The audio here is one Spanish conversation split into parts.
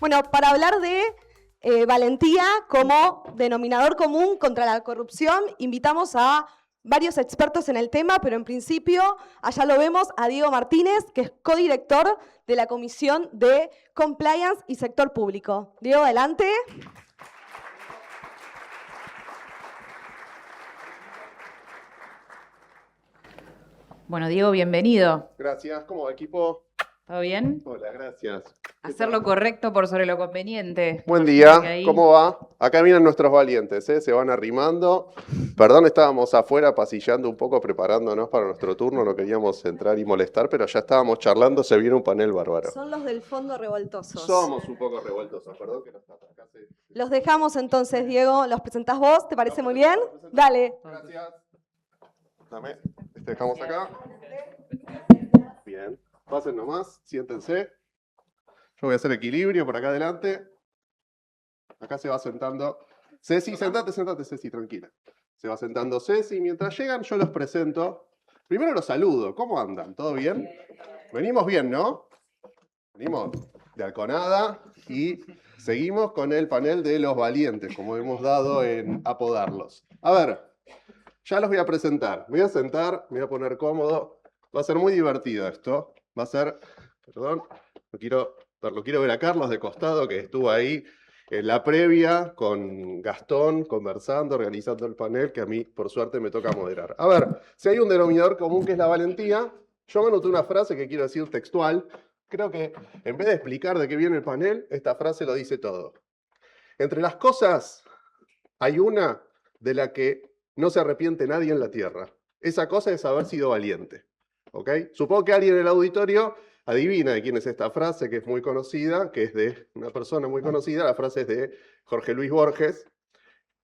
Bueno, para hablar de valentía como denominador común contra la corrupción, invitamos a varios expertos en el tema, pero en principio, allá lo vemos, a Diego Martínez, que es codirector de la Comisión de Compliance y Sector Público. Diego, adelante. Bueno, Diego, bienvenido. Gracias. ¿Cómo va, equipo? ¿Todo bien? Hola, gracias. Hacer lo correcto por sobre lo conveniente. Buen día. ¿Cómo va? Acá vienen nuestros valientes, ¿eh? Se van arrimando. Perdón, estábamos afuera pasillando un poco, preparándonos para nuestro turno. No queríamos entrar y molestar, pero ya estábamos charlando. Se viene un panel bárbaro. Son los del fondo revoltosos. Somos un poco revoltosos, perdón que nos atacase. Los dejamos entonces, Diego. ¿Los presentás vos? ¿Te parece muy bien? Dale. Gracias. Dame. Dejamos acá. Bien. Pasen nomás, siéntense. Yo voy a hacer equilibrio por acá adelante. Acá se va sentando. Ceci, sentate, Ceci, tranquila. Se va sentando Ceci. Mientras llegan, yo los presento. Primero los saludo. ¿Cómo andan? ¿Todo bien? Venimos bien, ¿no? Venimos de halconada y seguimos con el panel de los valientes, como hemos dado en apodarlos. A ver, ya los voy a presentar. Me voy a sentar, me voy a poner cómodo. Va a ser muy divertido esto. Va a ser, perdón, lo quiero ver a Carlos de costado, que estuvo ahí en la previa con Gastón, conversando, organizando el panel, que a mí, por suerte, me toca moderar. A ver, si hay un denominador común que es la valentía, yo me anoté una frase que quiero decir textual. Creo que, en vez de explicar de qué viene el panel, esta frase lo dice todo. Entre las cosas, hay una de la que no se arrepiente nadie en la tierra. Esa cosa es haber sido valiente. ¿Okay? Supongo que alguien en el auditorio adivina de quién es esta frase, que es muy conocida, que es de una persona muy conocida. La frase es de Jorge Luis Borges.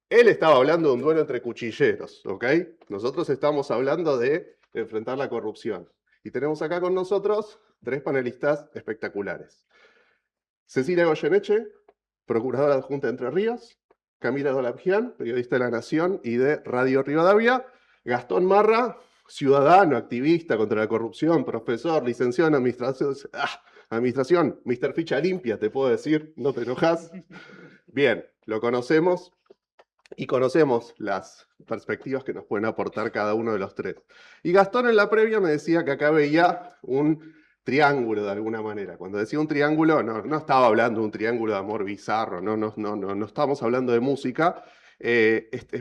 Él estaba hablando de un duelo entre cuchilleros. ¿Okay? Nosotros estamos hablando de enfrentar la corrupción. Y tenemos acá con nosotros 3 panelistas espectaculares. Cecilia Goyeneche, procuradora adjunta de Entre Ríos. Camila Dolapjian, periodista de La Nación y de Radio Rivadavia. Gastón Marra, ciudadano, activista contra la corrupción, profesor, licenciado en administración, Mr. Ficha Limpia, te puedo decir, no te enojas. Bien, lo conocemos y conocemos las perspectivas que nos pueden aportar cada uno de los 3. Y Gastón en la previa me decía que acá veía un triángulo de alguna manera. Cuando decía un triángulo, no estaba hablando de un triángulo de amor bizarro, no estábamos hablando de música.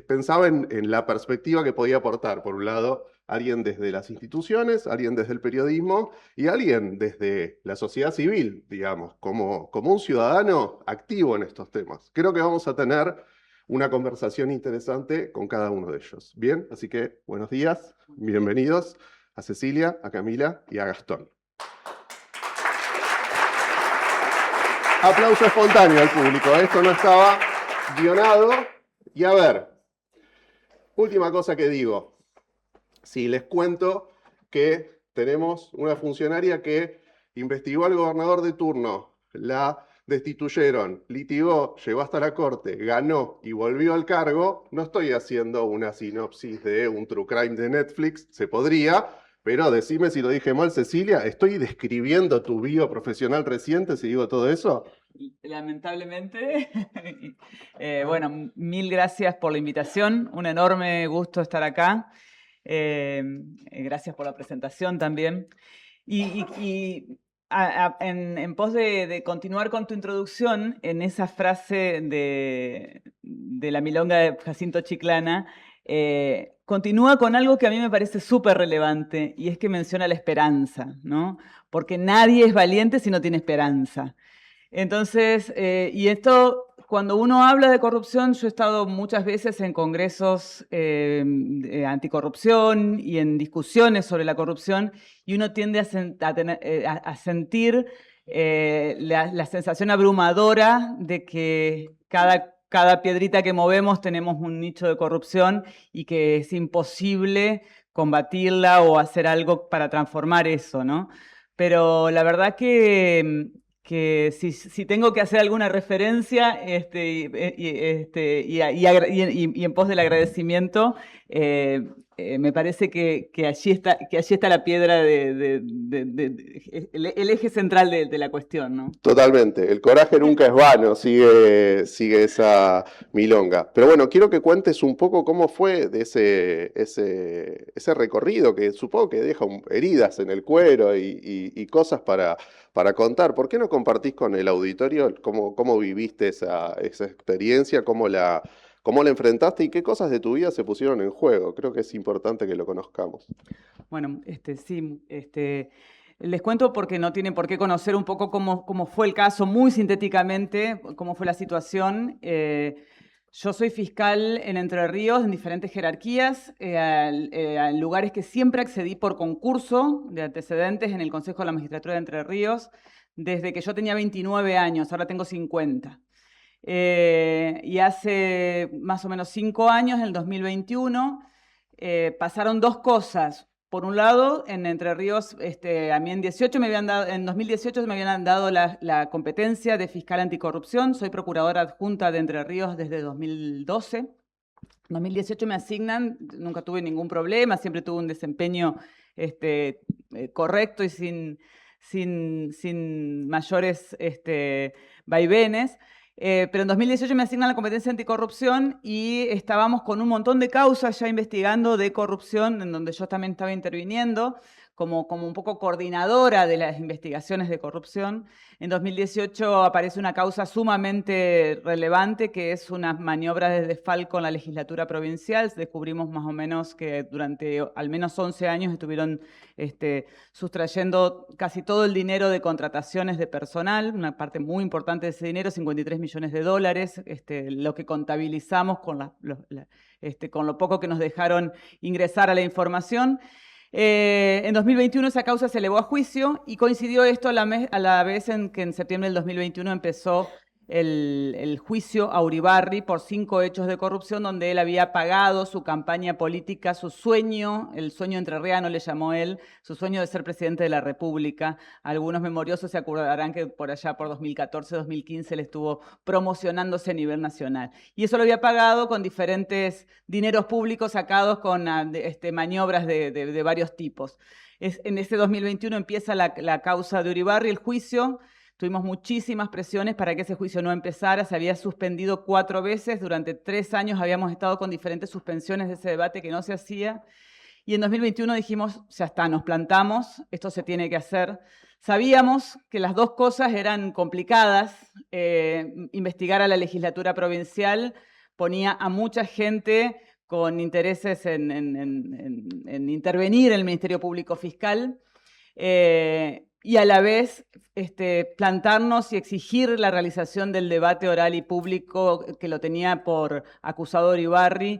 Pensaba en la perspectiva que podía aportar, por un lado, alguien desde las instituciones, alguien desde el periodismo y alguien desde la sociedad civil, digamos, como un ciudadano activo en estos temas. Creo que vamos a tener una conversación interesante con cada uno de ellos. Bien, así que buenos días, bienvenidos a Cecilia, a Camila y a Gastón. Aplauso espontáneo al público, esto no estaba guionado. Y a ver, última cosa que digo. Si les cuento que tenemos una funcionaria que investigó al gobernador de turno, la destituyeron, litigó, llegó hasta la corte, ganó y volvió al cargo, no estoy haciendo una sinopsis de un true crime de Netflix, se podría, pero decime si lo dije mal, Cecilia, ¿estoy describiendo tu bio profesional reciente si digo todo eso? Lamentablemente. Bueno, mil gracias por la invitación, un enorme gusto estar acá. Gracias por la presentación también. En pos de continuar con tu introducción, en esa frase de la milonga de Jacinto Chiclana, continúa con algo que a mí me parece súper relevante, y es que menciona la esperanza, ¿no? Porque nadie es valiente si no tiene esperanza. Entonces, y esto, cuando uno habla de corrupción, yo he estado muchas veces en congresos anticorrupción y en discusiones sobre la corrupción, y uno tiende a sentir la sensación abrumadora de que cada piedrita que movemos tenemos un nicho de corrupción y que es imposible combatirla o hacer algo para transformar eso, ¿no? Pero la verdad que si tengo que hacer alguna referencia y en pos del agradecimiento, me parece que allí está la piedra, el eje central de la cuestión, ¿no? Totalmente, el coraje nunca es vano, sigue esa milonga. Pero bueno, quiero que cuentes un poco cómo fue de ese recorrido que supongo que deja heridas en el cuero y cosas para contar. ¿Por qué no compartís con el auditorio cómo viviste esa experiencia, cómo la enfrentaste y qué cosas de tu vida se pusieron en juego? Creo que es importante que lo conozcamos. Bueno, sí, les cuento porque no tienen por qué conocer un poco cómo fue el caso, muy sintéticamente, cómo fue la situación. Yo soy fiscal en Entre Ríos, en diferentes jerarquías, en lugares que siempre accedí por concurso de antecedentes en el Consejo de la Magistratura de Entre Ríos, desde que yo tenía 29 años, ahora tengo 50. Y hace más o menos 5 años, en el 2021, pasaron dos cosas. Por un lado, en Entre Ríos, a mí en 2018 me habían dado la competencia de fiscal anticorrupción. Soy procuradora adjunta de Entre Ríos desde 2012. En 2018 me asignan, nunca tuve ningún problema, siempre tuve un desempeño correcto y sin mayores vaivenes. Pero en 2018 me asignan la competencia anticorrupción y estábamos con un montón de causas ya investigando de corrupción, en donde yo también estaba interviniendo como un poco coordinadora de las investigaciones de corrupción. En 2018 aparece una causa sumamente relevante, que es una maniobra de desfalco en la legislatura provincial. Descubrimos más o menos que durante al menos 11 años estuvieron sustrayendo casi todo el dinero de contrataciones de personal, una parte muy importante de ese dinero, 53 millones de dólares, lo que contabilizamos con lo poco que nos dejaron ingresar a la información. En 2021 esa causa se elevó a juicio y coincidió esto a la vez en que en septiembre del 2021 empezó el juicio a Uribarri por 5 hechos de corrupción donde él había pagado su campaña política, su sueño, el sueño entrerriano le llamó él, su sueño de ser presidente de la República. Algunos memoriosos se acordarán que por allá por 2014, 2015 él estuvo promocionándose a nivel nacional. Y eso lo había pagado con diferentes dineros públicos sacados con maniobras de varios tipos. En ese 2021 empieza la causa de Uribarri, el juicio. Tuvimos muchísimas presiones para que ese juicio no empezara. Se había suspendido 4 veces. Durante 3 años habíamos estado con diferentes suspensiones de ese debate que no se hacía. Y en 2021 dijimos, ya está, nos plantamos, esto se tiene que hacer. Sabíamos que las dos cosas eran complicadas. Investigar a la legislatura provincial ponía a mucha gente con intereses en intervenir en el Ministerio Público Fiscal. Y a la vez plantarnos y exigir la realización del debate oral y público que lo tenía por acusado Uribarri,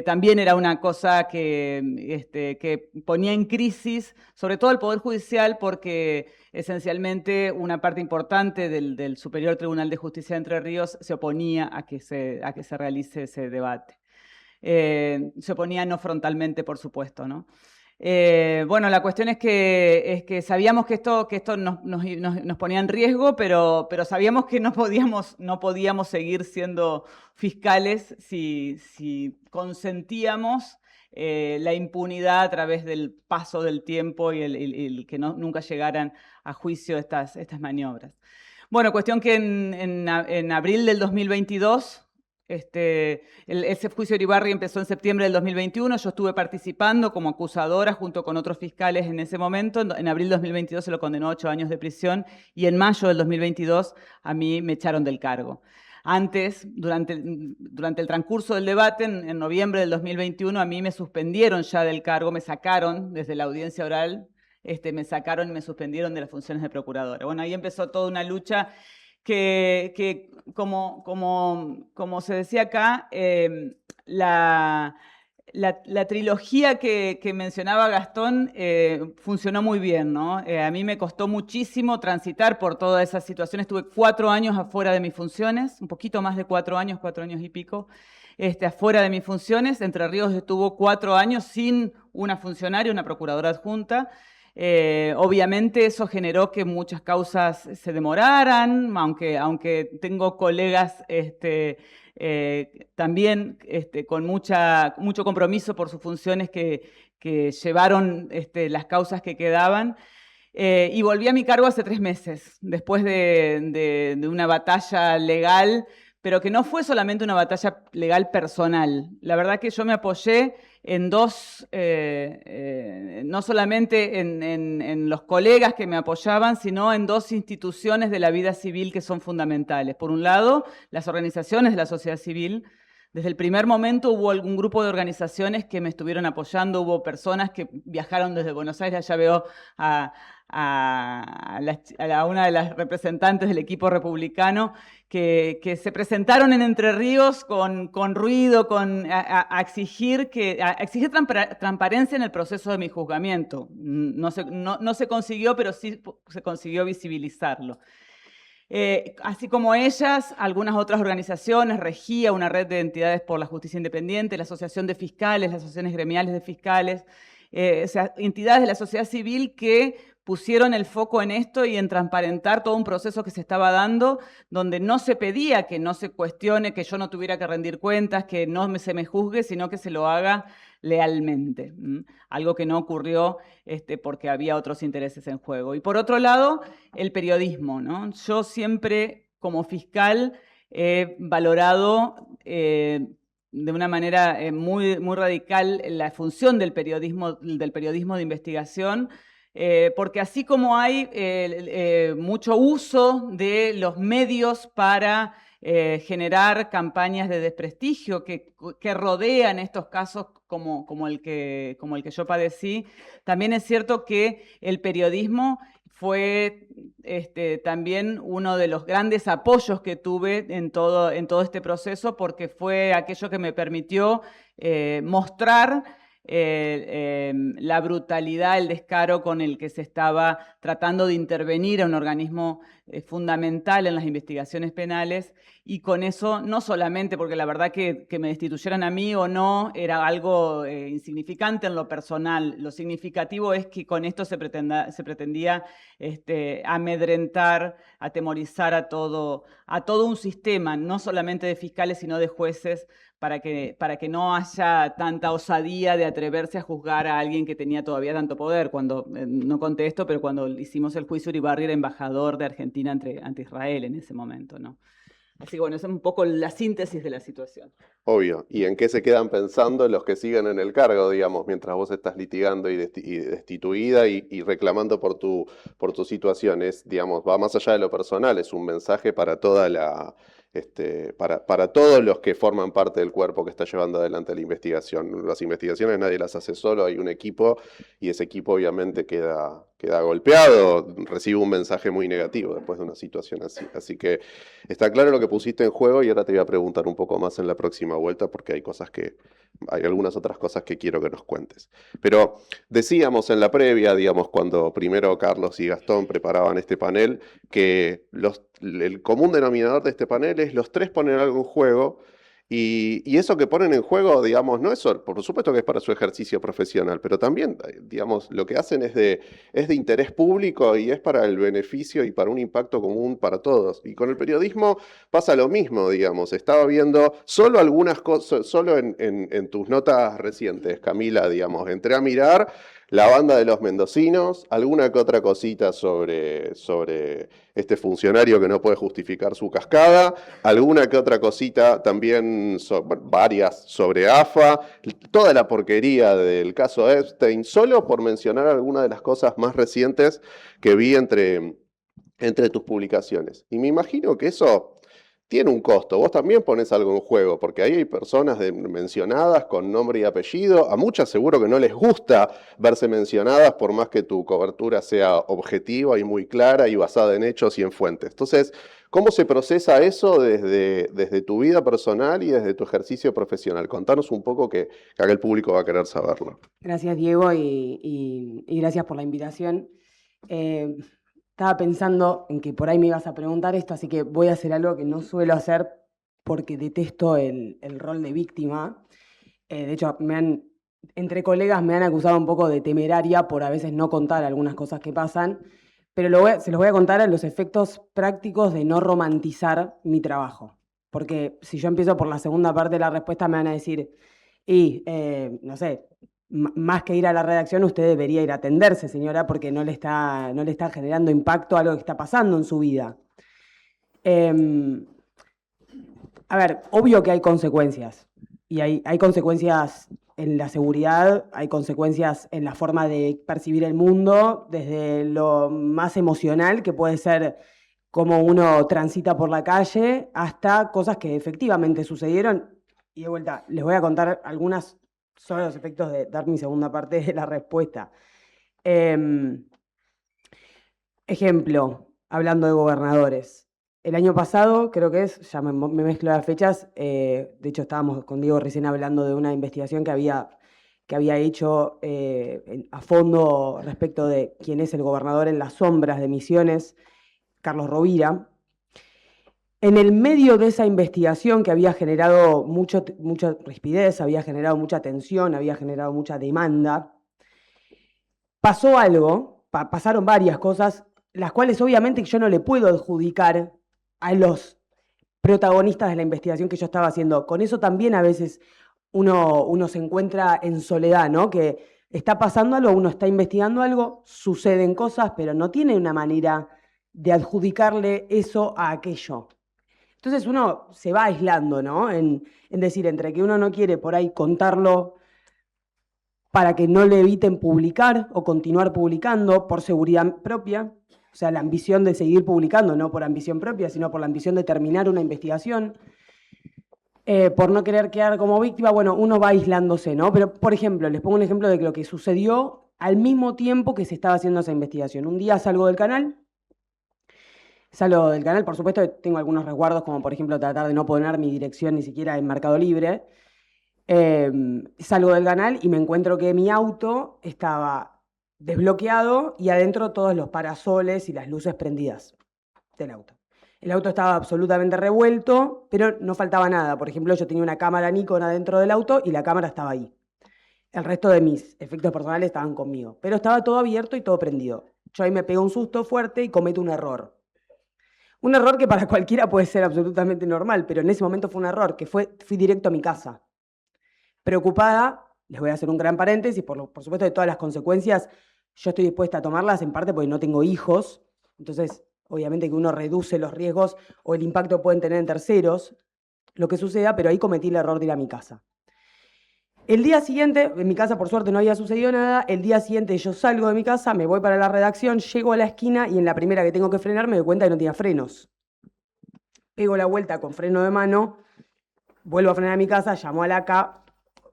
también era una cosa que ponía en crisis, sobre todo el Poder Judicial, porque esencialmente una parte importante del Superior Tribunal de Justicia de Entre Ríos se oponía a que se realice ese debate. Se oponía no frontalmente, por supuesto, ¿no? Bueno, la cuestión es que sabíamos que esto nos ponía en riesgo, pero sabíamos que no podíamos seguir siendo fiscales si consentíamos la impunidad a través del paso del tiempo y el que nunca llegaran a juicio estas maniobras. Bueno, cuestión que en abril del 2022... ese juicio de Uribarri empezó en septiembre del 2021, yo estuve participando como acusadora junto con otros fiscales en ese momento. En abril del 2022 se lo condenó a 8 años de prisión y en mayo del 2022 a mí me echaron del cargo. Antes, durante el transcurso del debate, en noviembre del 2021, a mí me suspendieron ya del cargo, me sacaron desde la audiencia oral, me sacaron y me suspendieron de las funciones de procuradora. Bueno, ahí empezó toda una lucha que como se decía acá, la trilogía que mencionaba Gastón funcionó muy bien, ¿no? A mí me costó muchísimo transitar por toda esa situación. Estuve 4 años afuera de mis funciones, un poquito más de 4 años, 4 años y pico, afuera de mis funciones. Entre Ríos estuvo 4 años sin una funcionaria, una procuradora adjunta. Obviamente eso generó que muchas causas se demoraran, aunque tengo colegas también con mucho compromiso por sus funciones que llevaron las causas que quedaban. Y volví a mi cargo hace 3 meses, después de una batalla legal, pero que no fue solamente una batalla legal personal. La verdad que yo me apoyé en dos, no solamente en los colegas que me apoyaban, sino en 2 instituciones de la vida civil que son fundamentales. Por un lado, las organizaciones de la sociedad civil. Desde el primer momento hubo algún grupo de organizaciones que me estuvieron apoyando, hubo personas que viajaron desde Buenos Aires, allá veo a una de las representantes del equipo republicano, que se presentaron en Entre Ríos con ruido, a exigir transparencia en el proceso de mi juzgamiento. No se consiguió, pero sí se consiguió visibilizarlo. Así como ellas, algunas otras organizaciones, Regía, una red de entidades por la justicia independiente, la Asociación de Fiscales, las asociaciones gremiales de fiscales, o sea, entidades de la sociedad civil que pusieron el foco en esto y en transparentar todo un proceso que se estaba dando, donde no se pedía que no se cuestione, que yo no tuviera que rendir cuentas, que no se me juzgue, sino que se lo haga lealmente. Algo que no ocurrió porque había otros intereses en juego. Y por otro lado, el periodismo, ¿no? Yo siempre, como fiscal, he valorado de una manera muy radical la función del periodismo de investigación, porque así como hay mucho uso de los medios para generar campañas de desprestigio que rodean estos casos como el que yo padecí, también es cierto que el periodismo fue también uno de los grandes apoyos que tuve en todo este proceso, porque fue aquello que me permitió mostrar la brutalidad, el descaro con el que se estaba tratando de intervenir a un organismo fundamental en las investigaciones penales, y con eso no solamente, porque la verdad que me destituyeran a mí o no era algo insignificante en lo personal, lo significativo es que con esto se pretendía amedrentar, atemorizar a todo un sistema, no solamente de fiscales, sino de jueces, para que no haya tanta osadía de atreverse a juzgar a alguien que tenía todavía tanto poder. Cuando, no conté esto, pero cuando hicimos el juicio, Uribarri era embajador de Argentina ante Israel en ese momento, ¿no? Así que bueno, esa es un poco la síntesis de la situación. Obvio. ¿Y en qué se quedan pensando los que siguen en el cargo, digamos, mientras vos estás litigando y destituida y reclamando por tu situación? Digamos, va más allá de lo personal, es un mensaje para toda para todos los que forman parte del cuerpo que está llevando adelante la investigación. Las investigaciones nadie las hace solo, hay un equipo y ese equipo obviamente queda golpeado, recibe un mensaje muy negativo después de una situación así. Así que está claro lo que pusiste en juego y ahora te voy a preguntar un poco más en la próxima vuelta porque hay algunas otras cosas que quiero que nos cuentes. Pero decíamos en la previa, digamos, cuando primero Carlos y Gastón preparaban este panel, que el común denominador de este panel es los 3 ponen algo en juego. Y eso que ponen en juego, digamos, no es solo, por supuesto que es para su ejercicio profesional, pero también, digamos, lo que hacen es de interés público y es para el beneficio y para un impacto común para todos. Y con el periodismo pasa lo mismo, digamos. Estaba viendo solo algunas cosas, solo en tus notas recientes, Camila, digamos, entré a mirar la banda de los mendocinos, alguna que otra cosita sobre este funcionario que no puede justificar su cascada, alguna que otra cosita también, varias sobre AFA, toda la porquería del caso Epstein, solo por mencionar algunas de las cosas más recientes que vi entre tus publicaciones. Y me imagino que eso tiene un costo. Vos también pones algo en juego, porque ahí hay personas mencionadas con nombre y apellido. A muchas seguro que no les gusta verse mencionadas, por más que tu cobertura sea objetiva y muy clara y basada en hechos y en fuentes. Entonces, ¿cómo se procesa eso desde tu vida personal y desde tu ejercicio profesional? Contanos un poco que acá el público va a querer saberlo. Gracias, Diego, y gracias por la invitación. Estaba pensando en que por ahí me ibas a preguntar esto, así que voy a hacer algo que no suelo hacer porque detesto el rol de víctima. De hecho, me han entre colegas me han acusado un poco de temeraria por a veces no contar algunas cosas que pasan, pero se los voy a contar a los efectos prácticos de no romantizar mi trabajo. Porque si yo empiezo por la segunda parte de la respuesta me van a decir, no sé, más que ir a la redacción, usted debería ir a atenderse, señora, porque no le está generando impacto a algo que está pasando en su vida. A ver, obvio que hay consecuencias. Y hay consecuencias en la seguridad, hay consecuencias en la forma de percibir el mundo, desde lo más emocional, que puede ser cómo uno transita por la calle, hasta cosas que efectivamente sucedieron. Y de vuelta, les voy a contar algunas sobre los efectos de dar mi segunda parte de la respuesta. Ejemplo, hablando de gobernadores. El año pasado, creo que es, ya me mezclo las fechas, de hecho estábamos con Diego recién hablando de una investigación que había hecho a fondo respecto de quién es el gobernador en las sombras de Misiones, Carlos Rovira. En el medio de esa investigación que había generado mucha rispidez, había generado mucha tensión, había generado mucha demanda, pasó algo, pasaron varias cosas, las cuales obviamente yo no le puedo adjudicar a los protagonistas de la investigación que yo estaba haciendo. Con eso también a veces uno se encuentra en soledad, ¿no? Que está pasando algo, uno está investigando algo, suceden cosas, pero no tiene una manera de adjudicarle eso a aquello. Entonces uno se va aislando, ¿no? En decir, entre que uno no quiere por ahí contarlo para que no le eviten publicar o continuar publicando por seguridad propia, o sea, la ambición de seguir publicando, no por ambición propia, sino por la ambición de terminar una investigación, por no querer quedar como víctima, bueno, uno va aislándose, ¿no? Pero, por ejemplo, les pongo un ejemplo de lo que sucedió al mismo tiempo que se estaba haciendo esa investigación. Un día salgo del canal, por supuesto tengo algunos resguardos, como por ejemplo tratar de no poner mi dirección ni siquiera en Mercado Libre. Salgo del canal y me encuentro que mi auto estaba desbloqueado y adentro todos los parasoles y las luces prendidas del auto. El auto estaba absolutamente revuelto, pero no faltaba nada. Por ejemplo, yo tenía una cámara Nikon adentro del auto y la cámara estaba ahí. El resto de mis efectos personales estaban conmigo, pero estaba todo abierto y todo prendido. Yo ahí me pego un susto fuerte y cometo un error. Un error que para cualquiera puede ser absolutamente normal, pero en ese momento fue un error, que fui directo a mi casa. Preocupada, les voy a hacer un gran paréntesis, por supuesto de todas las consecuencias, yo estoy dispuesta a tomarlas, en parte porque no tengo hijos, entonces obviamente que uno reduce los riesgos o el impacto que pueden tener en terceros, lo que suceda, pero ahí cometí el error de ir a mi casa. El día siguiente, en mi casa por suerte no había sucedido nada, el día siguiente yo salgo de mi casa, me voy para la redacción, llego a la esquina y en la primera que tengo que frenar me doy cuenta que no tenía frenos. Pego la vuelta con freno de mano, vuelvo a frenar a mi casa, llamo a la AK,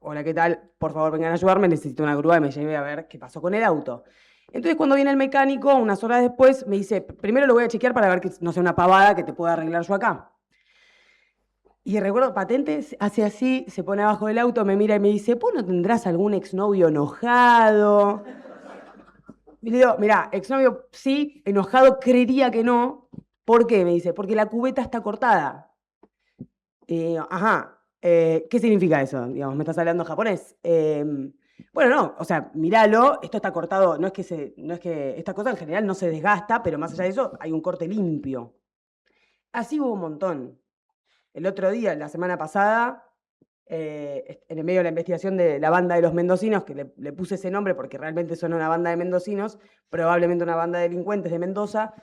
hola, ¿qué tal? Por favor, vengan a ayudarme, necesito una grúa y me lleve a ver qué pasó con el auto. Entonces, cuando viene el mecánico, unas horas después, me dice, primero lo voy a chequear para ver que no sea una pavada que te pueda arreglar yo acá. Y recuerdo, patente, hace así, se pone abajo del auto, me mira y me dice, ¿vos no tendrás algún exnovio enojado? Y le digo, mirá, exnovio sí, enojado creería que no. ¿Por qué? Me dice, porque la cubeta está cortada. Ajá. ¿Qué significa eso? Digamos, ¿me estás hablando japonés? Bueno, no, o sea, míralo, esto está cortado, no es que esta cosa en general no se desgasta, pero más allá de eso hay un corte limpio. Así hubo un montón. El otro día, la semana pasada, en el medio de la investigación de la banda de los mendocinos, que le puse ese nombre porque realmente son una banda de mendocinos, probablemente una banda de delincuentes de Mendoza,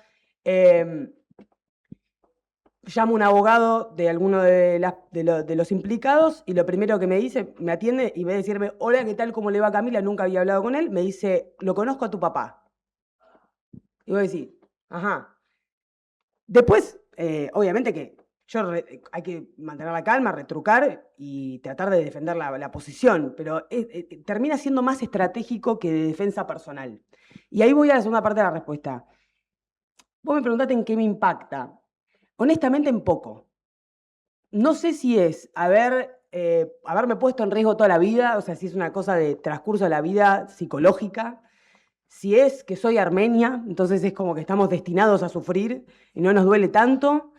llamo a un abogado de alguno de los implicados y lo primero que me dice, me atiende y en vez de decirme, hola, ¿qué tal? ¿Cómo le va a Camila? Nunca había hablado con él. Me dice, lo conozco a tu papá. Y voy a decir, ajá. Después, obviamente que hay que mantener la calma, retrucar y tratar de defender la posición, pero termina siendo más estratégico que de defensa personal. Y ahí voy a la segunda parte de la respuesta. Vos me preguntaste en qué me impacta. Honestamente, en poco. No sé si es haberme puesto en riesgo toda la vida, o sea, si es una cosa de transcurso de la vida psicológica, si es que soy armenia, entonces es como que estamos destinados a sufrir y no nos duele tanto,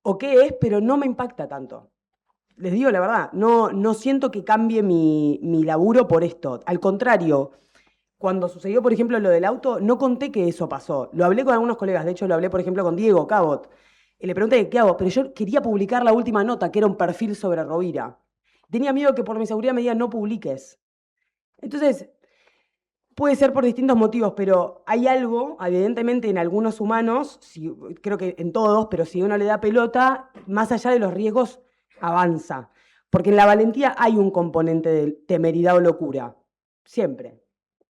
o qué es, pero no me impacta tanto. les digo la verdad, no siento que cambie mi laburo por esto. Al contrario, cuando sucedió, por ejemplo, lo del auto, no conté que eso pasó. Lo hablé con algunos colegas, de hecho lo hablé, por ejemplo, con Diego Cabot. Y le pregunté, ¿qué hago? Pero yo quería publicar la última nota, que era un perfil sobre Rovira. Tenía miedo que por mi seguridad me digan, no publiques. Entonces, puede ser por distintos motivos, pero hay algo, evidentemente, en algunos humanos, creo que en todos, pero si uno le da pelota, más allá de los riesgos, avanza. Porque en la valentía hay un componente de temeridad o locura. Siempre.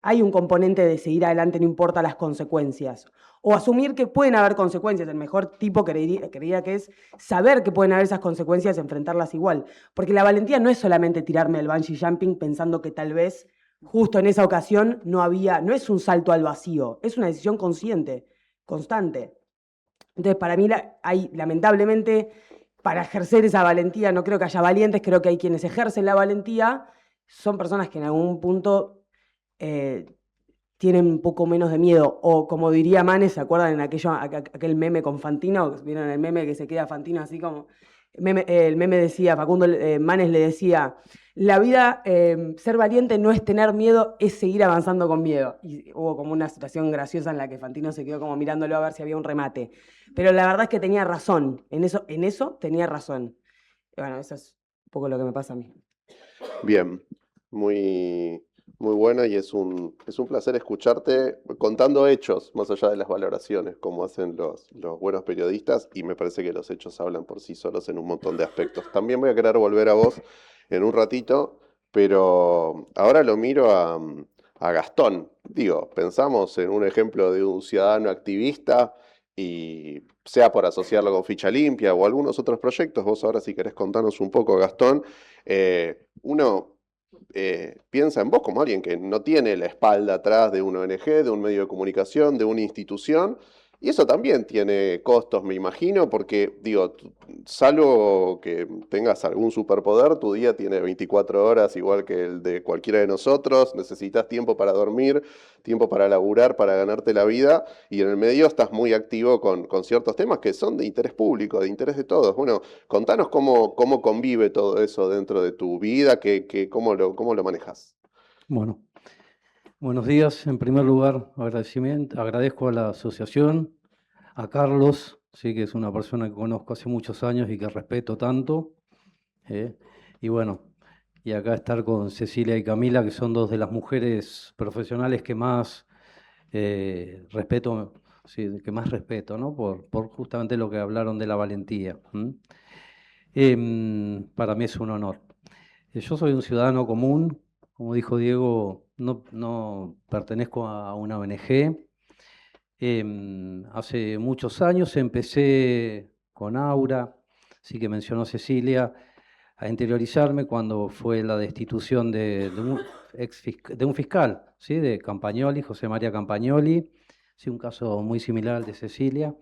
Hay un componente de seguir adelante, no importa las consecuencias. O asumir que pueden haber consecuencias. El mejor tipo creería que es saber que pueden haber esas consecuencias, enfrentarlas igual. Porque la valentía no es solamente tirarme al bungee jumping pensando que tal vez justo en esa ocasión no es un salto al vacío, es una decisión consciente, constante. Entonces, para mí, lamentablemente, para ejercer esa valentía, no creo que haya valientes, creo que hay quienes ejercen la valentía, son personas que en algún punto tienen un poco menos de miedo. O como diría Manes, ¿se acuerdan en aquel meme con Fantino? ¿Vieron el meme que se queda Fantino así como? El meme decía, Facundo Manes le decía, la vida, ser valiente no es tener miedo, es seguir avanzando con miedo. Y hubo como una situación graciosa en la que Fantino se quedó como mirándolo a ver si había un remate. Pero la verdad es que tenía razón, en eso tenía razón. Y bueno, eso es un poco lo que me pasa a mí. Bien, muy, muy bueno y es un placer escucharte contando hechos más allá de las valoraciones, como hacen los buenos periodistas, y me parece que los hechos hablan por sí solos en un montón de aspectos. También voy a querer volver a vos en un ratito, pero ahora lo miro a Gastón. Digo, pensamos en un ejemplo de un ciudadano activista y sea por asociarlo con Ficha Limpia o algunos otros proyectos. Vos ahora si querés contarnos un poco, Gastón, uno piensa en vos como alguien que no tiene la espalda atrás de una ONG, de un medio de comunicación, de una institución, y eso también tiene costos, me imagino, porque, digo, salvo que tengas algún superpoder, tu día tiene 24 horas igual que el de cualquiera de nosotros, necesitas tiempo para dormir, tiempo para laburar, para ganarte la vida, y en el medio estás muy activo con ciertos temas que son de interés público, de interés de todos. Bueno, contanos cómo convive todo eso dentro de tu vida, cómo lo manejas. Bueno, buenos días. En primer lugar, agradezco a la asociación, a Carlos, sí, que es una persona que conozco hace muchos años y que respeto tanto. Y bueno, y acá estar con Cecilia y Camila, que son dos de las mujeres profesionales que más respeto, sí, que más respeto, ¿no? Por justamente lo que hablaron de la valentía. Para mí es un honor. Yo soy un ciudadano común, como dijo Diego, no pertenezco a una ONG. Hace muchos años empecé con Aura, sí que mencionó Cecilia, a interiorizarme cuando fue la destitución de un fiscal, ¿sí? De Campagnoli, José María Campagnoli, sí, un caso muy similar al de Cecilia.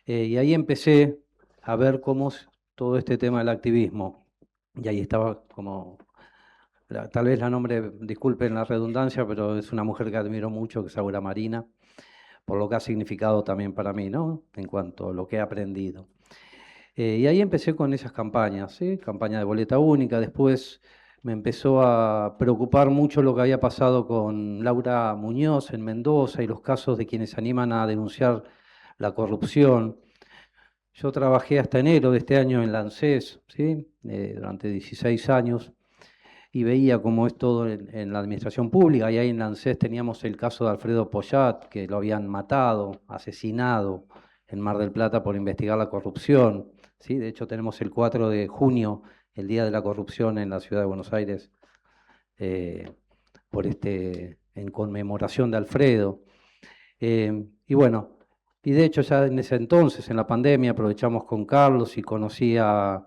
Y ahí empecé a ver cómo todo este tema del activismo. Y ahí estaba como, tal vez la nombre, disculpen la redundancia, pero es una mujer que admiro mucho, que es Aura Marina, por lo que ha significado también para mí, ¿no? En cuanto a lo que he aprendido. Y ahí empecé con esas campañas, ¿sí? Campaña de boleta única. Después me empezó a preocupar mucho lo que había pasado con Laura Muñoz en Mendoza y los casos de quienes animan a denunciar la corrupción. Yo trabajé hasta enero de este año en la ANSES, ¿sí? Durante 16 años, y veía cómo es todo en la administración pública. Y ahí en la ANSES teníamos el caso de Alfredo Poyat, que lo habían matado, asesinado en Mar del Plata por investigar la corrupción, ¿sí? De hecho, tenemos el 4 de junio, el Día de la Corrupción en la Ciudad de Buenos Aires, en conmemoración de Alfredo. Y bueno, y de hecho ya en ese entonces, en la pandemia, aprovechamos con Carlos y conocí a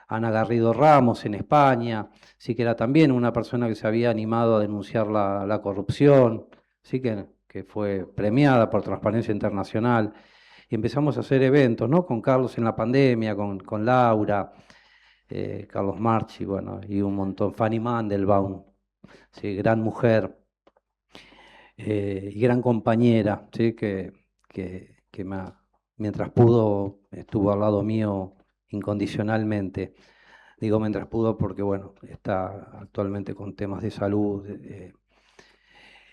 Ana Garrido Ramos en España, sí que era también una persona que se había animado a denunciar la corrupción, sí que fue premiada por Transparencia Internacional. Y empezamos a hacer eventos, ¿no? Con Carlos en la pandemia, con Laura, Carlos Marchi, bueno, y un montón, Fanny Mandelbaum, sí, gran mujer y gran compañera, ¿sí? que mientras pudo estuvo al lado mío incondicionalmente. Digo mientras pudo porque, bueno, está actualmente con temas de salud.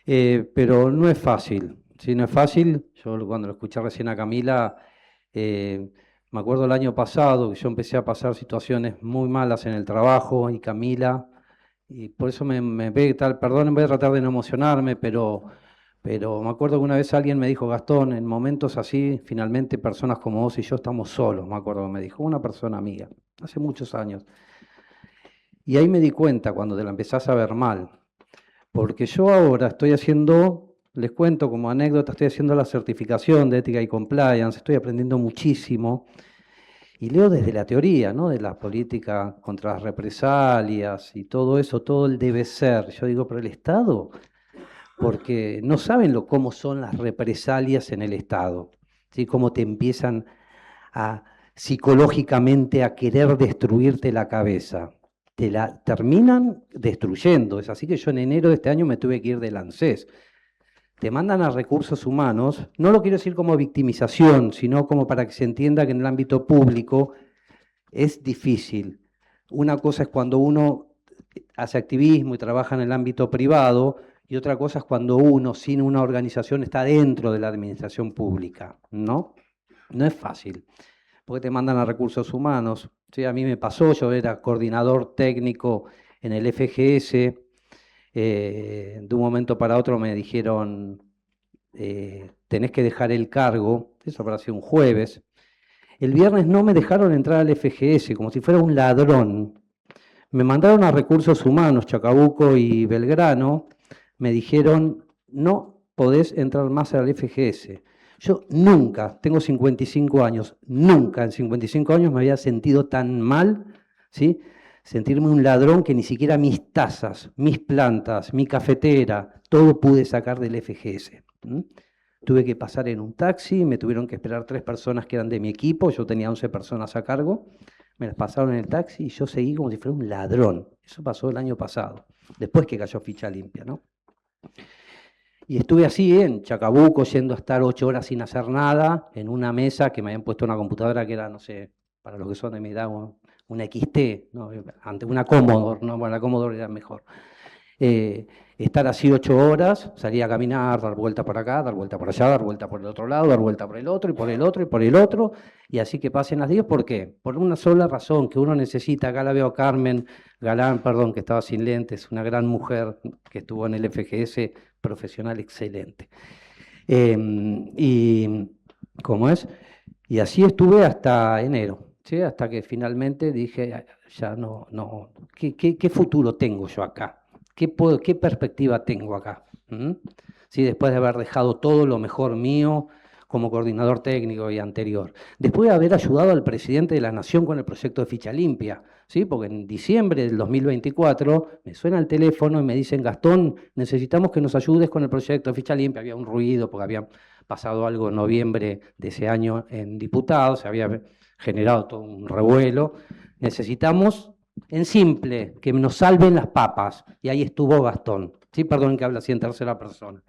Pero no es fácil, ¿sí? No es fácil. Yo cuando lo escuché recién a Camila, me acuerdo el año pasado que yo empecé a pasar situaciones muy malas en el trabajo y Camila, y por eso me ve tal, perdón, voy a tratar de no emocionarme, pero me acuerdo que una vez alguien me dijo, Gastón, en momentos así, finalmente personas como vos y yo estamos solos, me acuerdo que me dijo, una persona amiga, hace muchos años. Y ahí me di cuenta cuando te la empezás a ver mal, porque yo ahora estoy haciendo, les cuento como anécdota, estoy haciendo la certificación de ética y compliance, estoy aprendiendo muchísimo y leo desde la teoría, ¿no? De la política contra las represalias y todo eso, todo el debe ser. Yo digo, pero el Estado, porque no saben cómo son las represalias en el Estado, ¿sí? Cómo te empiezan psicológicamente a querer destruirte la cabeza. Te la terminan destruyendo. Es así que yo en enero de este año me tuve que ir del ANSES. Te mandan a recursos humanos, no lo quiero decir como victimización, sino como para que se entienda que en el ámbito público es difícil. Una cosa es cuando uno hace activismo y trabaja en el ámbito privado, y otra cosa es cuando uno, sin una organización, está dentro de la administración pública, ¿no? No es fácil, porque te mandan a recursos humanos. Sí, a mí me pasó, yo era coordinador técnico en el FGS, de un momento para otro me dijeron, tenés que dejar el cargo, eso habrá sido un jueves. El viernes no me dejaron entrar al FGS, como si fuera un ladrón. Me mandaron a recursos humanos, Chacabuco y Belgrano, me dijeron, no podés entrar más al FGS. Yo nunca, tengo 55 años, nunca en 55 años me había sentido tan mal, ¿sí? Sentirme un ladrón que ni siquiera mis tazas, mis plantas, mi cafetera, todo pude sacar del FGS. Tuve que pasar en un taxi, me tuvieron que esperar 3 personas que eran de mi equipo, yo tenía 11 personas a cargo, me las pasaron en el taxi y yo seguí como si fuera un ladrón. Eso pasó el año pasado, después que cayó Ficha Limpia, ¿no? Y estuve así en Chacabuco, yendo a estar 8 horas sin hacer nada, en una mesa que me habían puesto una computadora que era, no sé, para los que son de mi edad, una XT, ¿no? Ante una Commodore, ¿no? Bueno, la Commodore era mejor. Estar así 8 horas, salir a caminar, dar vuelta por acá, dar vuelta por allá, dar vuelta por el otro lado, dar vuelta por el otro, y por el otro, y por el otro, y así que pasen las 10. ¿Por qué? Por una sola razón, que uno necesita. Acá la veo a Carmen Galán, perdón, que estaba sin lentes, una gran mujer que estuvo en el FGS, profesional excelente. Y ¿cómo es? Y así estuve hasta enero, ¿sí? Hasta que finalmente dije, ya no, ¿qué futuro tengo yo acá? ¿Qué perspectiva tengo acá? ¿Sí? Después de haber dejado todo lo mejor mío como coordinador técnico y anterior. Después de haber ayudado al presidente de la Nación con el proyecto de Ficha Limpia, ¿sí? Porque en diciembre del 2024 me suena el teléfono y me dicen, Gastón, necesitamos que nos ayudes con el proyecto de Ficha Limpia. Había un ruido porque había pasado algo en noviembre de ese año en diputados, se había generado todo un revuelo. Necesitamos, en simple, que nos salven las papas. Y ahí estuvo Gastón. Sí, perdón que habla así en tercera persona.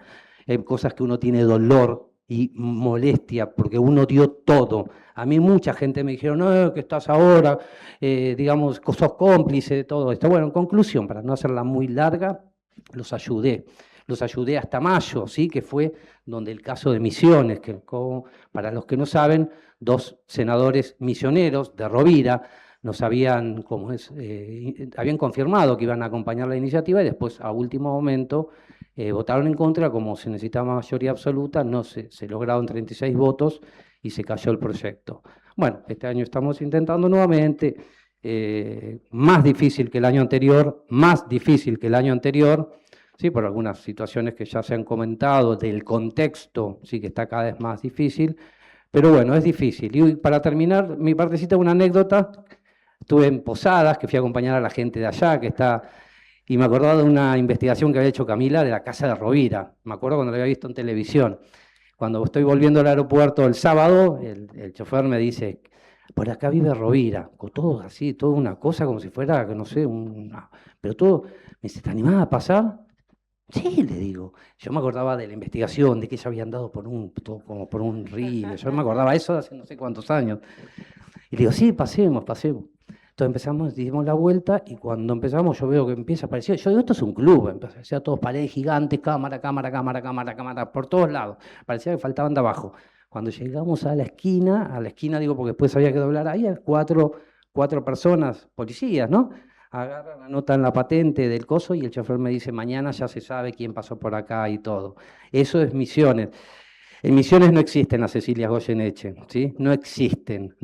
Hay cosas que uno tiene dolor y molestia porque uno dio todo. A mí mucha gente me dijeron, no, que estás ahora, digamos, sos cómplice de todo esto. Bueno, en conclusión, para no hacerla muy larga, los ayudé hasta mayo, ¿sí? Que fue donde el caso de Misiones, que para los que no saben, 2 senadores misioneros de Rovira nos habían confirmado que iban a acompañar la iniciativa y después a último momento votaron en contra. Como se necesitaba mayoría absoluta, no se lograron 36 votos y se cayó el proyecto. Bueno, este año estamos intentando nuevamente, más difícil que el año anterior, sí, por algunas situaciones que ya se han comentado del contexto, sí, que está cada vez más difícil, pero bueno, es difícil. Y para terminar mi partecita, una anécdota. Estuve en Posadas, que fui a acompañar a la gente de allá, y me acordaba de una investigación que había hecho Camila de la casa de Rovira. Me acuerdo cuando la había visto en televisión. Cuando estoy volviendo al aeropuerto el sábado, el chofer me dice, por acá vive Rovira, con todo así, toda una cosa como si fuera, no sé, pero todo. Me dice, ¿te animás a pasar? Sí, le digo. Yo me acordaba de la investigación, de que ella había andado como por un río. Yo me acordaba eso hace no sé cuántos años. Y le digo, sí, pasemos. Entonces empezamos, dimos la vuelta y cuando empezamos yo veo que empieza a aparecer, yo digo, esto es un club, empecé a todos paredes gigantes, cámara, por todos lados, parecía que faltaban de abajo. Cuando llegamos a la esquina digo, porque después había que doblar ahí, cuatro personas, policías, ¿no? Agarran, anotan la patente del coso y el chofer me dice, mañana ya se sabe quién pasó por acá y todo. Eso es Misiones. En Misiones no existen las Cecilia Goyeneche, ¿sí? No existen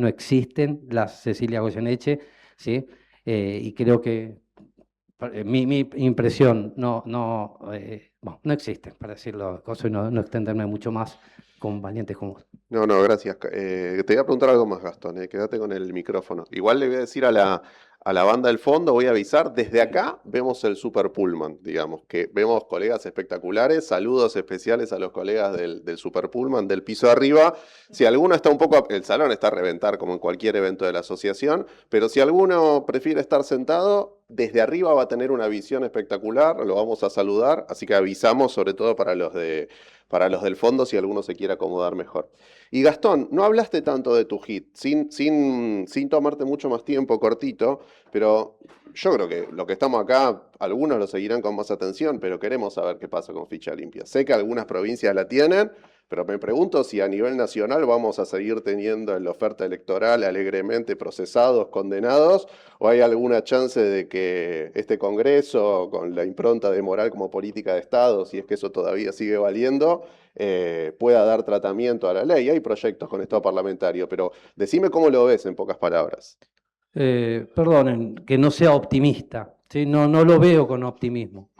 las Cecilia Goyeneche, ¿sí? Y creo que mi impresión bueno, no existen, para decirlo, y no extenderme mucho más con valientes como vos. No, gracias. Te voy a preguntar algo más, Gastón. Quédate con el micrófono. Igual le voy a decir a la banda del fondo, voy a avisar, desde acá vemos el Super Pullman, digamos, que vemos colegas espectaculares, saludos especiales a los colegas del Super Pullman, del piso de arriba. Si alguno está un poco, el salón está a reventar como en cualquier evento de la asociación, pero si alguno prefiere estar sentado, desde arriba va a tener una visión espectacular, lo vamos a saludar, así que avisamos sobre todo para los del fondo si alguno se quiere acomodar mejor. Y Gastón, no hablaste tanto de tu hit, sin tomarte mucho más tiempo, cortito, pero yo creo que lo que estamos acá, algunos lo seguirán con más atención, pero queremos saber qué pasa con Ficha Limpia. Sé que algunas provincias la tienen, pero me pregunto si a nivel nacional vamos a seguir teniendo en la oferta electoral alegremente procesados, condenados, o hay alguna chance de que este Congreso, con la impronta de moral como política de Estado, si es que eso todavía sigue valiendo, pueda dar tratamiento a la ley. Hay proyectos con Estado parlamentario, pero decime cómo lo ves en pocas palabras. Perdonen, que no sea optimista, ¿sí? No lo veo con optimismo.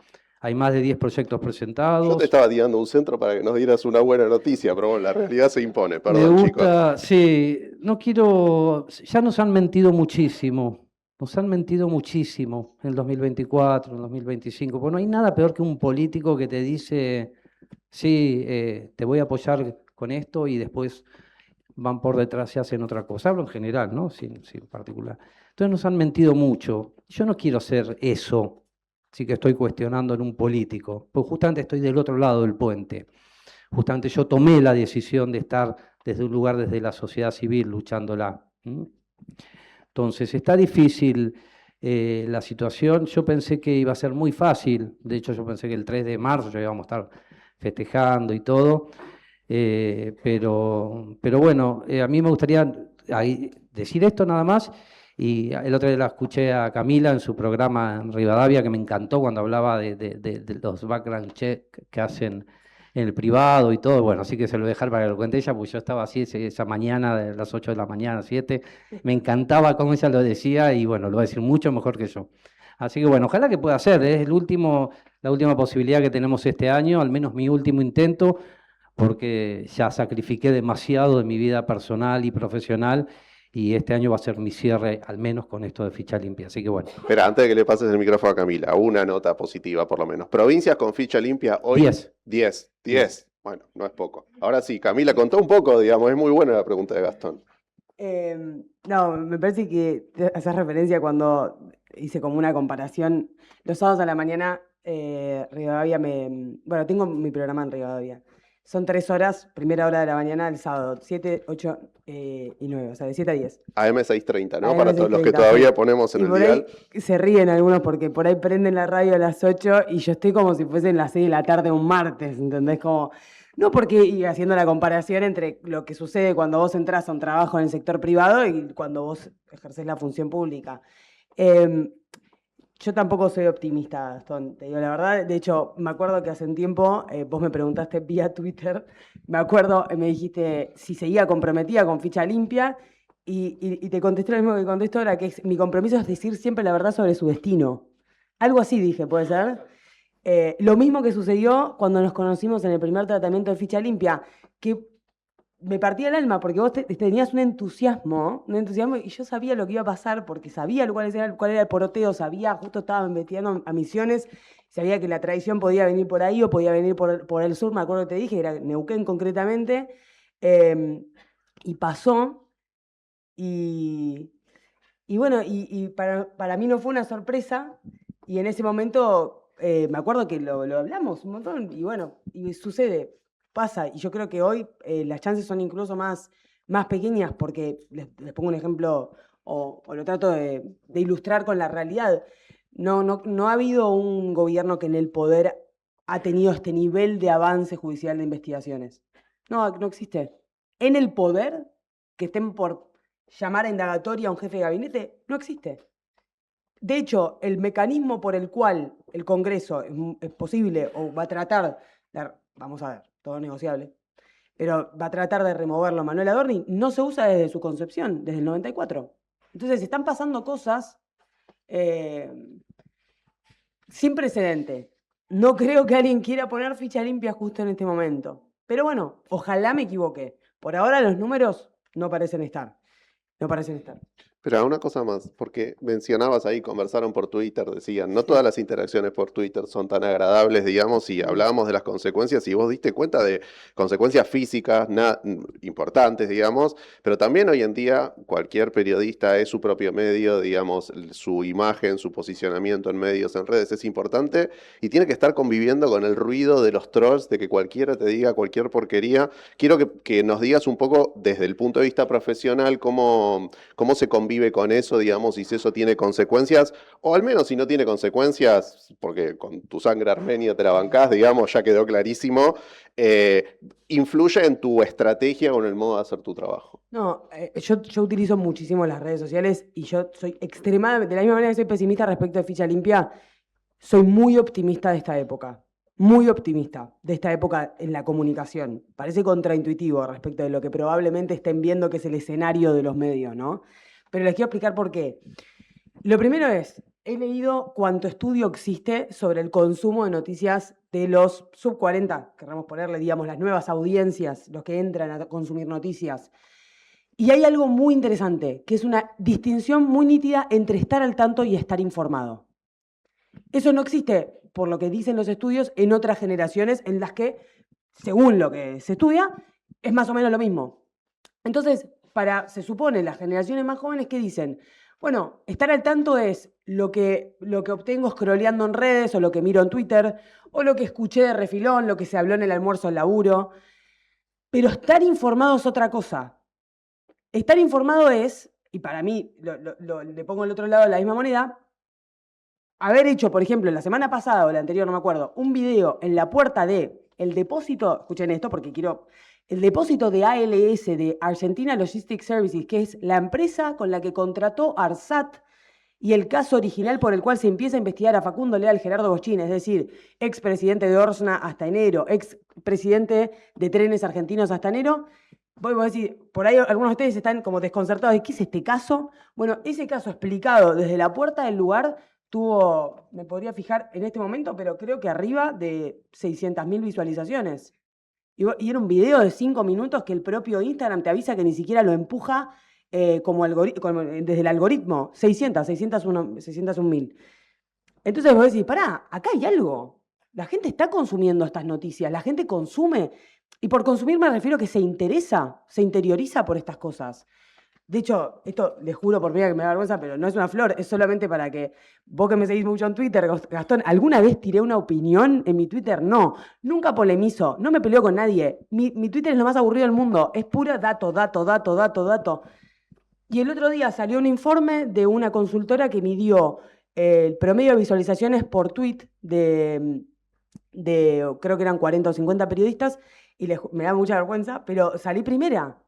Hay más de 10 proyectos presentados. Yo te estaba tirando un centro para que nos dieras una buena noticia, pero bueno, la realidad se impone, perdón, Me chicos. gusta, sí, no quiero, ya nos han mentido muchísimo en el 2024, en el 2025, porque no hay nada peor que un político que te dice, sí, te voy a apoyar con esto y después van por detrás y hacen otra cosa. Hablo en general, ¿no? Sin particular. Entonces nos han mentido mucho. Yo no quiero ser eso, sí que estoy cuestionando en un político, porque justamente estoy del otro lado del puente. Justamente yo tomé la decisión de estar desde un lugar, desde la sociedad civil, luchándola. Entonces, está difícil la situación. Yo pensé que iba a ser muy fácil. De hecho, yo pensé que el 3 de marzo ya íbamos a estar festejando y todo. Pero bueno, a mí me gustaría decir esto nada más. Y el otro día la escuché a Camila en su programa en Rivadavia, que me encantó cuando hablaba de los background check que hacen en el privado y todo. Bueno, así que se lo voy a dejar para que lo cuente ella, porque yo estaba así esa mañana, de las 8 de la mañana, 7. Me encantaba cómo ella lo decía y bueno, lo va a decir mucho mejor que yo. Así que bueno, ojalá que pueda ser. Es la última posibilidad que tenemos este año, al menos mi último intento, porque ya sacrifiqué demasiado de mi vida personal y profesional y este año va a ser mi cierre, al menos con esto de Ficha Limpia. Así que bueno. Espera, antes de que le pases el micrófono a Camila, una nota positiva por lo menos. Provincias con ficha limpia hoy. 10. 10. Bueno, no es poco. Ahora sí, Camila, contá un poco, digamos, es muy buena la pregunta de Gastón. No, me parece que haces referencia cuando hice como una comparación. Los sábados a la mañana, Rivadavia bueno, tengo mi programa en Rivadavia. Son 3 horas, primera hora de la mañana el sábado, 7, 8 y 9, o sea, de 7 a 10. AM 630, ¿no? AM Para todos los que 630, todavía sí. ponemos en Y el por dial. ahí se ríen algunos porque por ahí prenden la radio a las 8 y yo estoy como si fuesen las 6 de la tarde un martes, ¿entendés? Como, no porque, y haciendo la comparación entre lo que sucede cuando vos entras a un trabajo en el sector privado y cuando vos ejercés la función pública. Yo tampoco soy optimista, Gastón, te digo la verdad. De hecho, me acuerdo que hace un tiempo vos me preguntaste vía Twitter, me acuerdo, me dijiste si seguía comprometida con Ficha Limpia y te contesté lo mismo que contesto ahora, que mi compromiso es decir siempre la verdad sobre su destino. Algo así dije, ¿puede ser? Lo mismo que sucedió cuando nos conocimos en el primer tratamiento de Ficha Limpia, que me partía el alma porque vos tenías un entusiasmo y yo sabía lo que iba a pasar porque sabía cuál era el poroteo, justo estaba investigando a Misiones, sabía que la traición podía venir por ahí o podía venir por el sur, me acuerdo que te dije, era Neuquén concretamente, y pasó, y bueno, y para mí no fue una sorpresa, y en ese momento me acuerdo que lo hablamos un montón, y bueno, y sucede. Pasa, y yo creo que hoy las chances son incluso más pequeñas porque, les pongo un ejemplo o lo trato de ilustrar con la realidad. No ha habido un gobierno que en el poder ha tenido este nivel de avance judicial de investigaciones. No existe. En el poder, que estén por llamar a indagatoria a un jefe de gabinete, no existe. De hecho, el mecanismo por el cual el Congreso es posible o va a tratar, vamos a ver, todo negociable, pero va a tratar de removerlo a Manuel Adorni, no se usa desde su concepción, desde el 94. Entonces están pasando cosas sin precedente. No creo que alguien quiera poner ficha limpia justo en este momento. Pero bueno, ojalá me equivoque. Por ahora los números no parecen estar. No parecen estar. Pero una cosa más, porque mencionabas ahí, conversaron por Twitter, decían, no todas las interacciones por Twitter son tan agradables, digamos, y hablábamos de las consecuencias, y vos diste cuenta de consecuencias físicas importantes, digamos, pero también hoy en día cualquier periodista es su propio medio, digamos, su imagen, su posicionamiento en medios, en redes es importante, y tiene que estar conviviendo con el ruido de los trolls, de que cualquiera te diga cualquier porquería. Quiero que nos digas un poco desde el punto de vista profesional cómo se convive con eso, digamos, y si eso tiene consecuencias, o al menos si no tiene consecuencias, porque con tu sangre armenia te la bancás, digamos, ya quedó clarísimo, influye en tu estrategia o en el modo de hacer tu trabajo. No, yo utilizo muchísimo las redes sociales y yo soy extremadamente, de la misma manera que soy pesimista respecto de ficha limpia, soy muy optimista de esta época. Muy optimista de esta época en la comunicación. Parece contraintuitivo respecto de lo que probablemente estén viendo que es el escenario de los medios, ¿no? Pero les quiero explicar por qué. Lo primero es, he leído cuánto estudio existe sobre el consumo de noticias de los sub 40, queremos ponerle, digamos, las nuevas audiencias, los que entran a consumir noticias. Y hay algo muy interesante, que es una distinción muy nítida entre estar al tanto y estar informado. Eso no existe, por lo que dicen los estudios, en otras generaciones en las que, según lo que se estudia, es más o menos lo mismo. Entonces, se supone, las generaciones más jóvenes que dicen, bueno, estar al tanto es lo que obtengo scrolleando en redes o lo que miro en Twitter o lo que escuché de refilón, lo que se habló en el almuerzo al laburo. Pero estar informado es otra cosa. Estar informado es, y para mí, le pongo al otro lado de la misma moneda, haber hecho, por ejemplo, la semana pasada o la anterior, no me acuerdo, un video en la puerta de el depósito, escuchen esto porque el depósito de ALS, de Argentina Logistics Services, que es la empresa con la que contrató ARSAT y el caso original por el cual se empieza a investigar a Facundo Leal, Gerardo Boschín, es decir, expresidente de Orsna hasta enero, expresidente de Trenes Argentinos hasta enero. Voy a decir, por ahí algunos de ustedes están como desconcertados de qué es este caso. Bueno, ese caso explicado desde la puerta del lugar tuvo, me podría fijar en este momento, pero creo que arriba de 600.000 visualizaciones. Y era un video de 5 minutos que el propio Instagram te avisa que ni siquiera lo empuja desde el algoritmo. 601.000. Entonces vos decís, pará, acá hay algo. La gente está consumiendo estas noticias, la gente consume. Y por consumir me refiero a que se interesa, se interioriza por estas cosas. De hecho, esto les juro por mí que me da vergüenza, pero no es una flor, es solamente para que vos que me seguís mucho en Twitter, Gastón, ¿alguna vez tiré una opinión en mi Twitter? No, nunca polemizo, no me peleo con nadie. Mi Twitter es lo más aburrido del mundo, es pura dato. Y el otro día salió un informe de una consultora que midió el promedio de visualizaciones por tweet de creo que eran 40 o 50 periodistas, y me da mucha vergüenza, pero salí primera.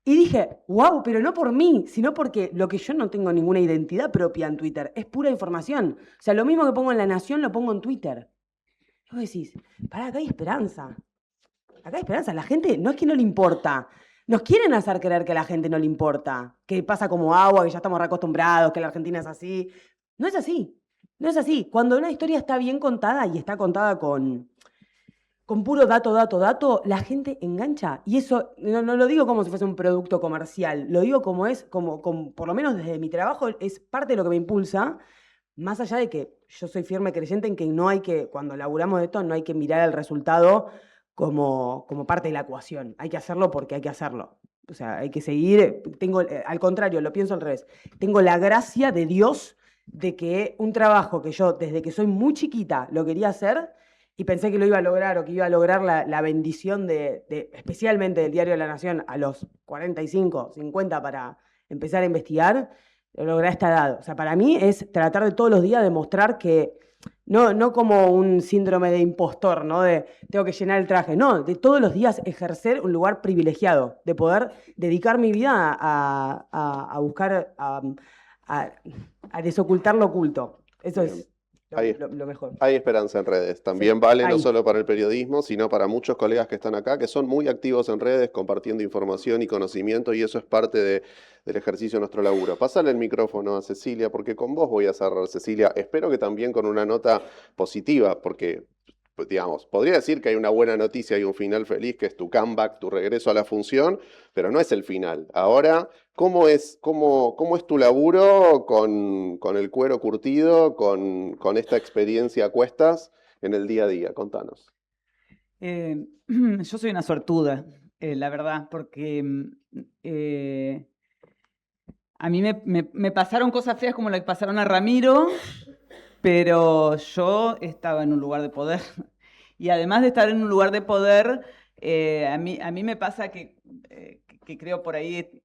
Y dije, wow, pero no por mí, sino porque lo que yo no tengo ninguna identidad propia en Twitter, es pura información. O sea, lo mismo que pongo en La Nación lo pongo en Twitter. Y vos decís, pará, acá hay esperanza. Acá hay esperanza. La gente no es que no le importa. Nos quieren hacer creer que a la gente no le importa. Que pasa como agua, que ya estamos reacostumbrados, que la Argentina es así. No es así. No es así. Cuando una historia está bien contada y está contada con puro dato, la gente engancha. Y eso no lo digo como si fuese un producto comercial, lo digo como es, por lo menos desde mi trabajo, es parte de lo que me impulsa, más allá de que yo soy firme creyente en que cuando laburamos esto, no hay que mirar el resultado como parte de la ecuación. Hay que hacerlo porque hay que hacerlo. O sea, hay que seguir. Al contrario, lo pienso al revés. Tengo la gracia de Dios de que un trabajo que yo, desde que soy muy chiquita, lo quería hacer, y pensé que lo iba a lograr o que iba a lograr la bendición especialmente del Diario de la Nación a los 45, 50 para empezar a investigar, lo logré a esta edad. O sea, para mí es tratar de todos los días demostrar que, no como un síndrome de impostor, ¿no? De tengo que llenar el traje, no, de todos los días ejercer un lugar privilegiado, de poder dedicar mi vida a buscar, a desocultar lo oculto. Eso Bien. es Ahí. lo mejor. Hay esperanza en redes. También Sí, vale no hay. solo para el periodismo, sino para muchos colegas que están acá, que son muy activos en redes, compartiendo información y conocimiento, y eso es parte del ejercicio de nuestro laburo. Pásale el micrófono a Cecilia, porque con vos voy a cerrar, Cecilia. Espero que también con una nota positiva, porque, pues, digamos, podría decir que hay una buena noticia y un final feliz, que es tu comeback, tu regreso a la función, pero no es el final. Ahora, ¿cómo es tu laburo con el cuero curtido, con esta experiencia a cuestas en el día a día? Contanos. Yo soy una suertuda, la verdad, porque a mí me pasaron cosas feas como la que pasaron a Ramiro, pero yo estaba en un lugar de poder. Y además de estar en un lugar de poder, a mí me pasa que creo por ahí,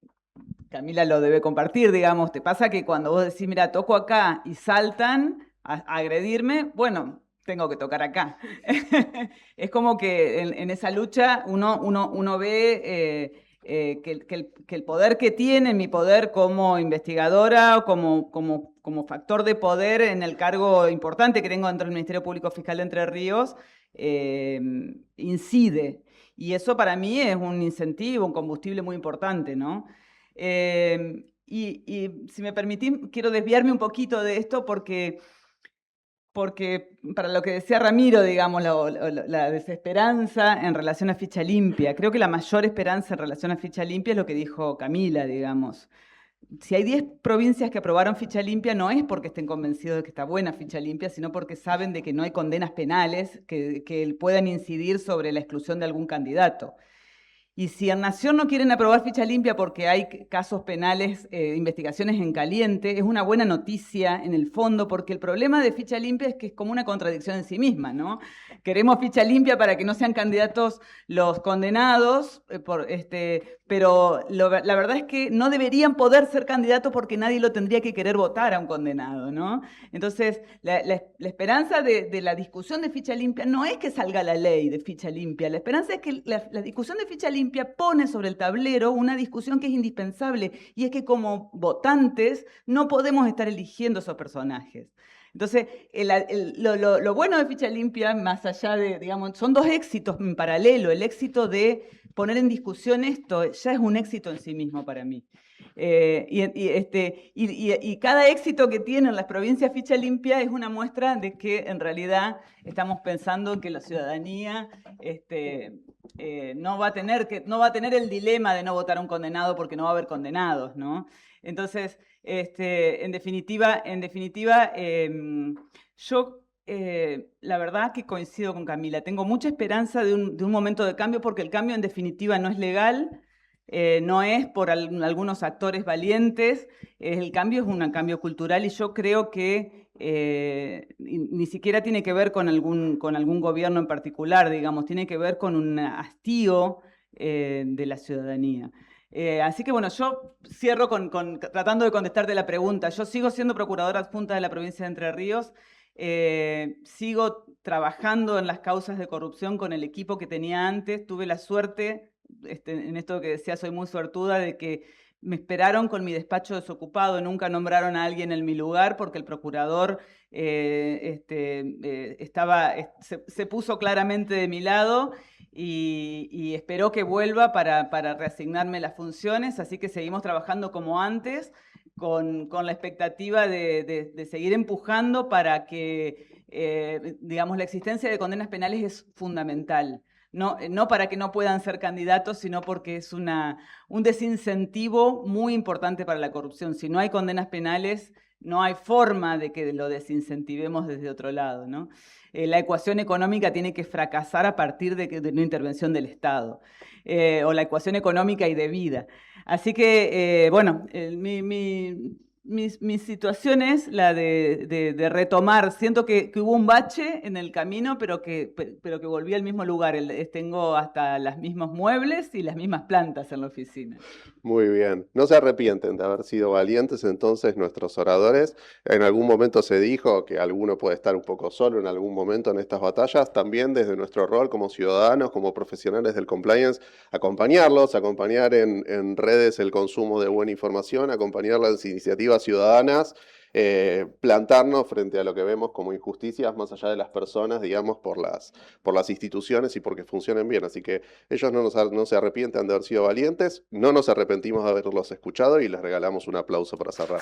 Camila lo debe compartir, digamos, te pasa que cuando vos decís, mira, toco acá y saltan a agredirme, bueno, tengo que tocar acá. Es como que en esa lucha uno ve que el poder que tiene, mi poder como investigadora o como factor de poder en el cargo importante que tengo dentro del Ministerio Público Fiscal de Entre Ríos, incide. Y eso para mí es un incentivo, un combustible muy importante, ¿no? Y si me permitís, quiero desviarme un poquito de esto porque para lo que decía Ramiro, digamos, la desesperanza en relación a ficha limpia, creo que la mayor esperanza en relación a ficha limpia es lo que dijo Camila, digamos. Si hay 10 provincias que aprobaron ficha limpia, no es porque estén convencidos de que está buena ficha limpia, sino porque saben de que no hay condenas penales que puedan incidir sobre la exclusión de algún candidato. Y si en Nación no quieren aprobar ficha limpia porque hay casos penales, investigaciones en caliente, es una buena noticia en el fondo, porque el problema de ficha limpia es que es como una contradicción en sí misma, ¿no? Queremos ficha limpia para que no sean candidatos los condenados, pero la verdad es que no deberían poder ser candidatos porque nadie lo tendría que querer votar a un condenado, ¿no? Entonces, la esperanza de la discusión de ficha limpia no es que salga la ley de ficha limpia, la esperanza es que la discusión de ficha limpia pone sobre el tablero una discusión que es indispensable, y es que como votantes no podemos estar eligiendo esos personajes. Entonces, lo bueno de ficha limpia, más allá de, digamos, son dos éxitos en paralelo. El éxito de poner en discusión esto ya es un éxito en sí mismo para mí. Y cada éxito que tienen las provincias ficha limpia es una muestra de que en realidad estamos pensando que la ciudadanía no va a tener el dilema de no votar a un condenado porque no va a haber condenados, ¿no? Entonces, en definitiva, yo la verdad que coincido con Camila. Tengo mucha esperanza de un momento de cambio, porque el cambio en definitiva no es legal, no es por algunos actores valientes, el cambio es un cambio cultural, y yo creo que ni siquiera tiene que ver con algún gobierno en particular, digamos, tiene que ver con un hastío de la ciudadanía. Así que bueno, yo cierro tratando de contestarte la pregunta. Yo sigo siendo procuradora adjunta de la provincia de Entre Ríos, sigo trabajando en las causas de corrupción con el equipo que tenía antes. Tuve la suerte, en esto que decía, soy muy suertuda, de que me esperaron con mi despacho desocupado, nunca nombraron a alguien en mi lugar, porque el procurador se puso claramente de mi lado y esperó que vuelva para reasignarme las funciones, así que seguimos trabajando como antes, con la expectativa de seguir empujando para que, digamos, la existencia de condenas penales es fundamental. No para que no puedan ser candidatos, sino porque es un desincentivo muy importante para la corrupción. Si no hay condenas penales, no hay forma de que lo desincentivemos desde otro lado, ¿no? La ecuación económica tiene que fracasar a partir de una intervención del Estado, o la ecuación económica y de vida. Así que, bueno, mi situación es la de retomar. Siento que hubo un bache en el camino, pero que volví al mismo lugar. Tengo hasta los mismos muebles y las mismas plantas en la oficina. Muy bien. No se arrepienten de haber sido valientes entonces nuestros oradores. En algún momento se dijo que alguno puede estar un poco solo en algún momento en estas batallas. También desde nuestro rol como ciudadanos, como profesionales del compliance, acompañarlos, acompañar en redes el consumo de buena información, acompañar las iniciativas ciudadanas, plantarnos frente a lo que vemos como injusticias más allá de las personas, digamos, por las instituciones y porque funcionen bien. Así que ellos no se arrepienten de haber sido valientes, no nos arrepentimos de haberlos escuchado y les regalamos un aplauso para cerrar.